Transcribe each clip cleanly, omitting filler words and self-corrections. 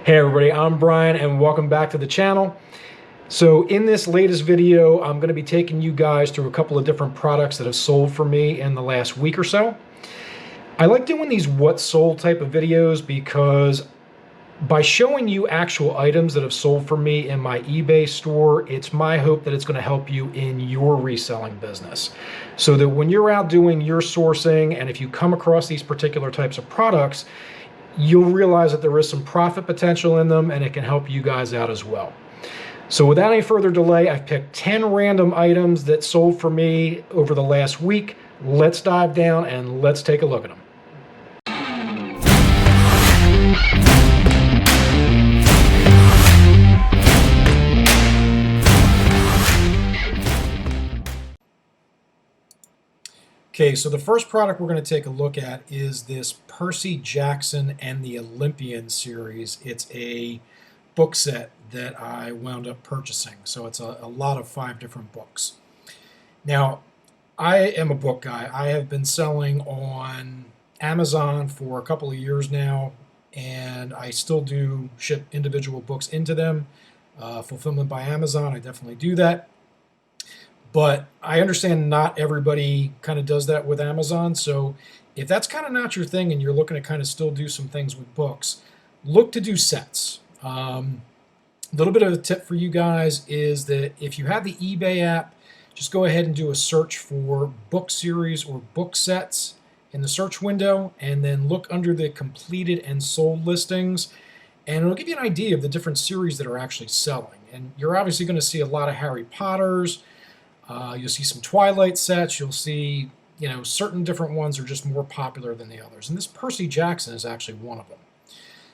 Hey everybody, I'm Brian and welcome back to the channel. So in this latest video, I'm going to be taking you guys through a couple of different products that have sold for me in the last week or so. I like doing these what sold type of videos because by showing you actual items that have sold for me in my eBay store, it's my hope that it's going to help you in your reselling business. So that when you're out doing your sourcing and if you come across these particular types of products, you'll realize that there is some profit potential in them and it can help you guys out as well. So without any further delay, I've picked 10 random items that sold for me over the last week. Let's dive down and let's take a look at them. Okay, so the first product we're going to take a look at is this Percy Jackson and the Olympian series. It's a book set that I wound up purchasing. So it's a lot of 5 different books. Now, I am a book guy. I have been selling on Amazon for a couple of years now, and I still do ship individual books into them. Fulfillment by Amazon, I definitely do that. But I understand not everybody kind of does that with Amazon. So if that's kind of not your thing and you're looking to kind of still do some things with books, look to do sets. A little bit of a tip for you guys is that if you have the eBay app, just go ahead and do a search for book series or book sets in the search window, and then look under the completed and sold listings, and it'll give you an idea of the different series that are actually selling. And you're obviously going to see a lot of Harry Potters. You'll see some Twilight sets. You'll see, certain different ones are just more popular than the others. And this Percy Jackson is actually one of them.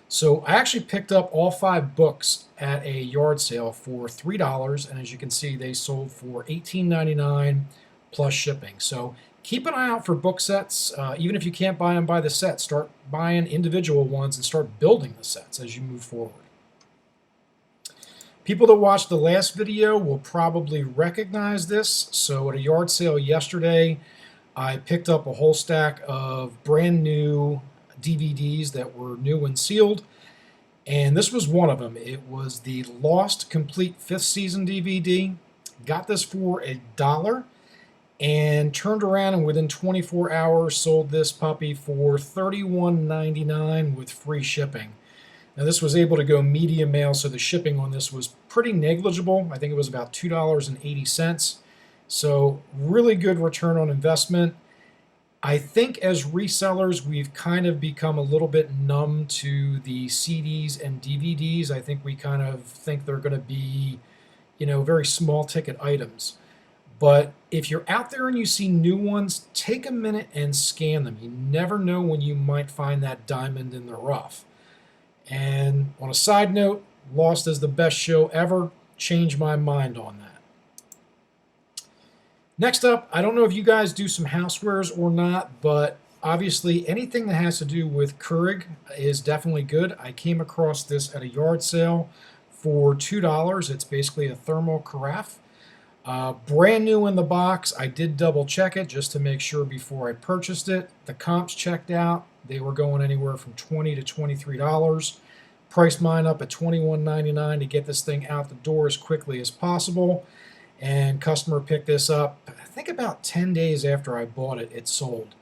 So I actually picked up all 5 books at a yard sale for $3. And as you can see, they sold for $18.99 plus shipping. So keep an eye out for book sets. Even if you can't buy them by the set, start buying individual ones and start building the sets as you move forward. People that watched the last video will probably recognize this. So at a yard sale yesterday, I picked up a whole stack of brand new DVDs that were new and sealed. And this was one of them. It was the Lost Complete 5th Season DVD. Got this for $1 and turned around and within 24 hours sold this puppy for $31.99 with free shipping. Now this was able to go medium mail, so the shipping on this was pretty negligible. I think it was about $2.80. So really good return on investment. I think as resellers, we've kind of become a little bit numb to the CDs and DVDs. I think we kind of think they're going to be, very small ticket items. But if you're out there and you see new ones, take a minute and scan them. You never know when you might find that diamond in the rough. And on a side note, Lost is the best show ever. Changed my mind on that. Next up, I don't know if you guys do some housewares or not, but obviously anything that has to do with Keurig is definitely good. I came across this at a yard sale for $2. It's basically a thermal carafe. Brand new in the box. I did double check it just to make sure before I purchased it. The comps checked out. They were going anywhere from $20 to $23. Priced mine up at $21.99 to get this thing out the door as quickly as possible. And customer picked this up, I think about 10 days after I bought it, it sold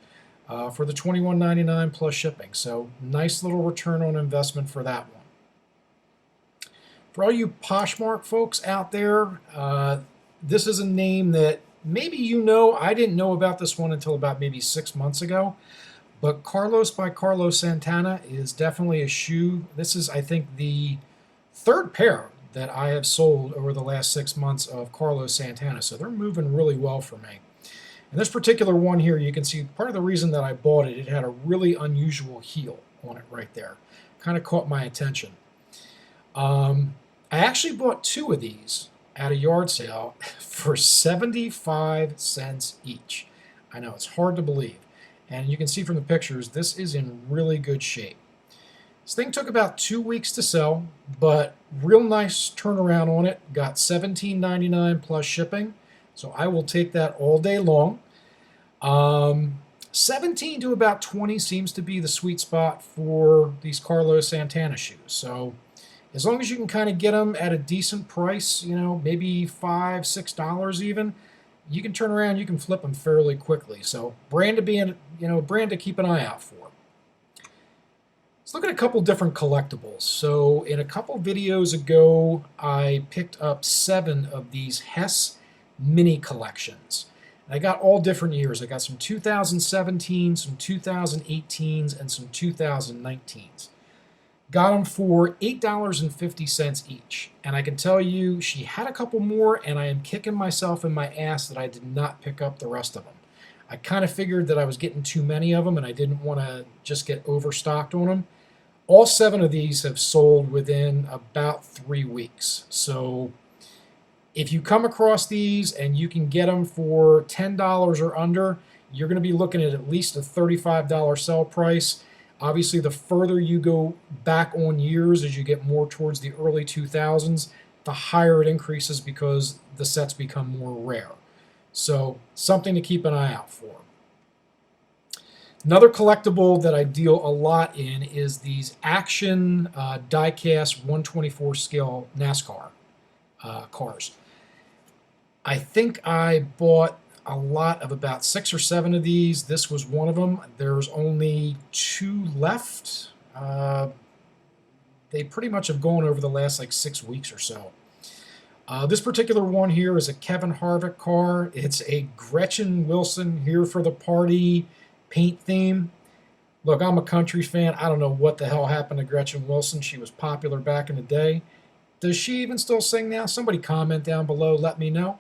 for the $21.99 plus shipping. So nice little return on investment for that one. For all you Poshmark folks out there, this is a name that maybe I didn't know about this one until about maybe 6 months ago. But Carlos by Carlos Santana is definitely a shoe. This is, I think, the 3rd pair that I have sold over the last 6 months of Carlos Santana. So they're moving really well for me. And this particular one here, you can see part of the reason that I bought it, it had a really unusual heel on it right there. Kind of caught my attention. I actually bought 2 of these at a yard sale for 75 cents each. I know, it's hard to believe. And you can see from the pictures, this is in really good shape. This thing took about 2 weeks to sell, but real nice turnaround on it. Got $17.99 plus shipping, so I will take that all day long. 17 to about 20 seems to be the sweet spot for these Carlos Santana shoes. So As long as you can kind of get them at a decent price, you know, maybe $5, $6 even, you can turn around, you can flip them fairly quickly. So brand to be in, you know, brand to keep an eye out for. Let's look at a couple different collectibles. So in a couple videos ago, I picked up 7 of these Hess mini collections. And I got all different years. I got some 2017, some 2018s, and some 2019s. Got them for $8.50 each. And I can tell you, she had a couple more, and I am kicking myself in my ass that I did not pick up the rest of them. I kind of figured that I was getting too many of them, and I didn't want to just get overstocked on them. All 7 of these have sold within about 3 weeks. So if you come across these and you can get them for $10 or under, you're going to be looking at least a $35 sell price. Obviously, the further you go back on years as you get more towards the early 2000s, the higher it increases because the sets become more rare. So something to keep an eye out for. Another collectible that I deal a lot in is these Action die-cast 124 scale NASCAR cars. I think I bought a lot of about 6 or 7 of these. This was one of them. There's only 2 left. They pretty much have gone over the last like 6 weeks or so. This particular one here is a Kevin Harvick car. It's a Gretchen Wilson Here for the Party paint theme. Look, I'm a country fan. I don't know what the hell happened to Gretchen Wilson. She was popular back in the day. Does she even still sing now? Somebody comment down below, let me know.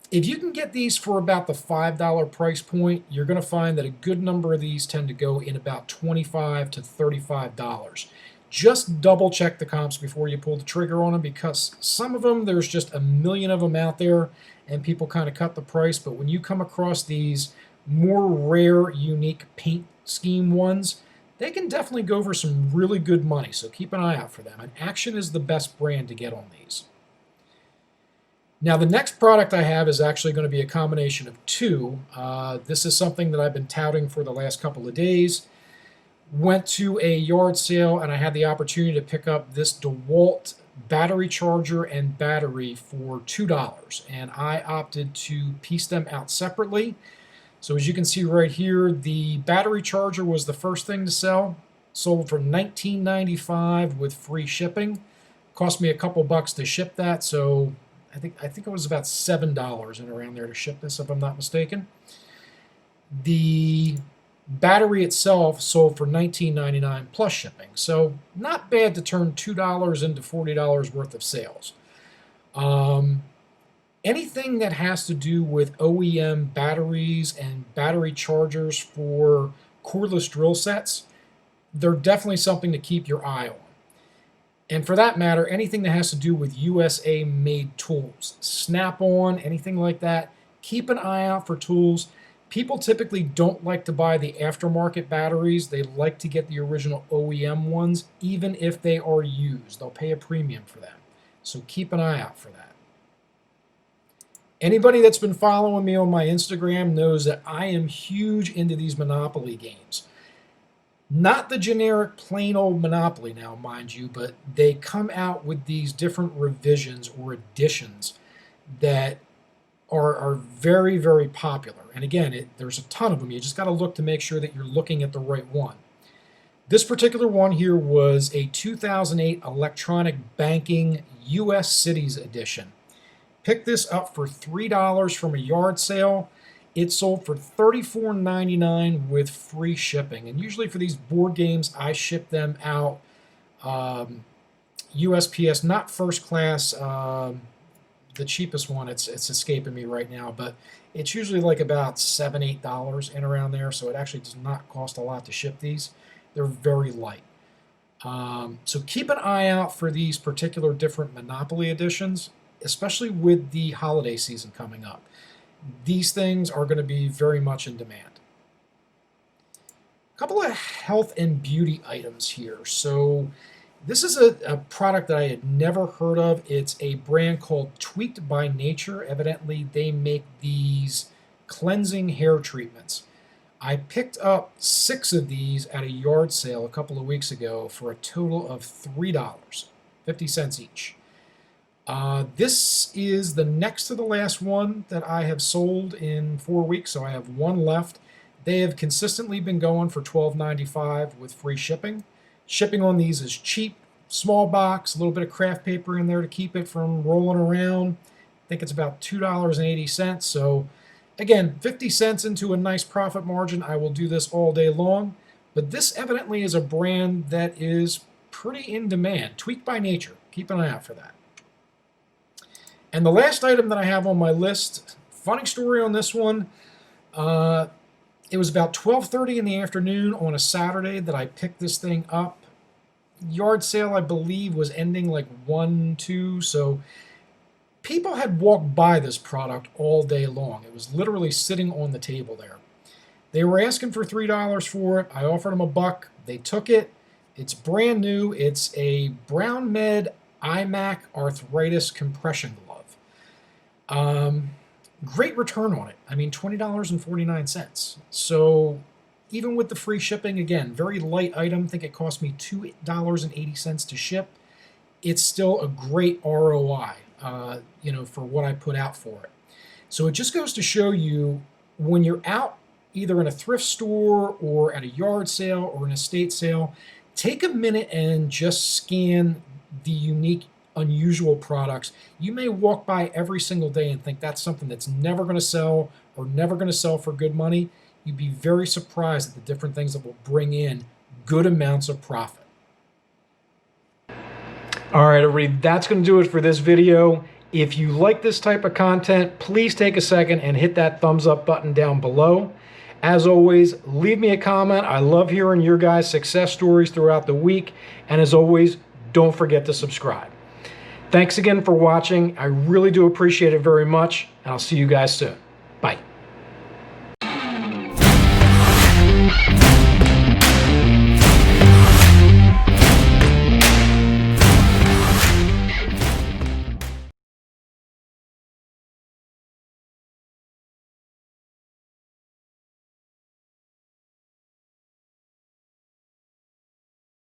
If you can get these for about the $5 price point, you're going to find that a good number of these tend to go in about $25 to $35. Just double check the comps before you pull the trigger on them, because some of them, there's just a million of them out there and people kind of cut the price. But when you come across these more rare, unique paint scheme ones, they can definitely go for some really good money. So keep an eye out for them. And Action is the best brand to get on these. Now, the next product I have is actually going to be a combination of 2. This is something that I've been touting for the last couple of days. Went to a yard sale and I had the opportunity to pick up this DeWalt battery charger and battery for $2. And I opted to piece them out separately. So as you can see right here, the battery charger was the first thing to sell. Sold for $19.95 with free shipping. Cost me a couple bucks to ship that, so I think it was about $7 and around there to ship this, if I'm not mistaken. The battery itself sold for $19.99 plus shipping, so not bad to turn $2 into $40 worth of sales. Anything that has to do with OEM batteries and battery chargers for cordless drill sets, they're definitely something to keep your eye on. And for that matter, anything that has to do with USA-made tools, Snap-on, anything like that, keep an eye out for tools. People typically don't like to buy the aftermarket batteries. They like to get the original OEM ones, even if they are used. They'll pay a premium for them. So keep an eye out for that. Anybody that's been following me on my Instagram knows that I am huge into these Monopoly games. Not the generic plain old Monopoly now, mind you, but they come out with these different revisions or additions that are very, very popular. And again, there's a ton of them. You just got to look to make sure that you're looking at the right one. This particular one here was a 2008 Electronic Banking U.S. Cities Edition. Picked this up for $3 from a yard sale. It sold for $34.99 with free shipping. And usually for these board games, I ship them out USPS, not first class. The cheapest one, it's escaping me right now, but it's usually like about $7, $8 and around there. So it actually does not cost a lot to ship these. They're very light. So keep an eye out for these particular different Monopoly editions, especially with the holiday season coming up. These things are going to be very much in demand. A couple of health and beauty items here. So this is a product that I had never heard of. It's a brand called Tweaked by Nature. Evidently, they make these cleansing hair treatments. I picked up 6 of these at a yard sale a couple of weeks ago for a total of $3.50 each. This is the next to the last one that I have sold in 4 weeks, so I have one left. They have consistently been going for $12.95 with free shipping. Shipping on these is cheap, small box, a little bit of craft paper in there to keep it from rolling around. I think it's about $2.80, so again, 50 cents into a nice profit margin. I will do this all day long, but this evidently is a brand that is pretty in demand. Tweaked by Nature. Keep an eye out for that. And the last item that I have on my list, funny story on this one. It was about 12:30 in the afternoon on a Saturday that I picked this thing up. Yard sale, I believe, was ending like 1, 2, so people had walked by this product all day long. It was literally sitting on the table there. They were asking for $3 for it. I offered them $1. They took it. It's brand new. It's a Brown Med iMac arthritis compression glove. Great return on it. I mean, $20.49. So even with the free shipping, again, very light item. I think it cost me $2.80 to ship. It's still a great ROI, for what I put out for it. So it just goes to show you, when you're out either in a thrift store or at a yard sale or an estate sale, take a minute and just scan the unique, unusual products. You may walk by every single day and think that's something that's never going to sell or never going to sell for good money. You'd be very surprised at the different things that will bring in good amounts of profit. All right, everybody, that's going to do it for this video. If you like this type of content, please take a second and hit that thumbs up button down below. As always, leave me a comment. I love hearing your guys' success stories throughout the week. And as always, don't forget to subscribe. Thanks again for watching. I really do appreciate it very much, and I'll see you guys soon. Bye.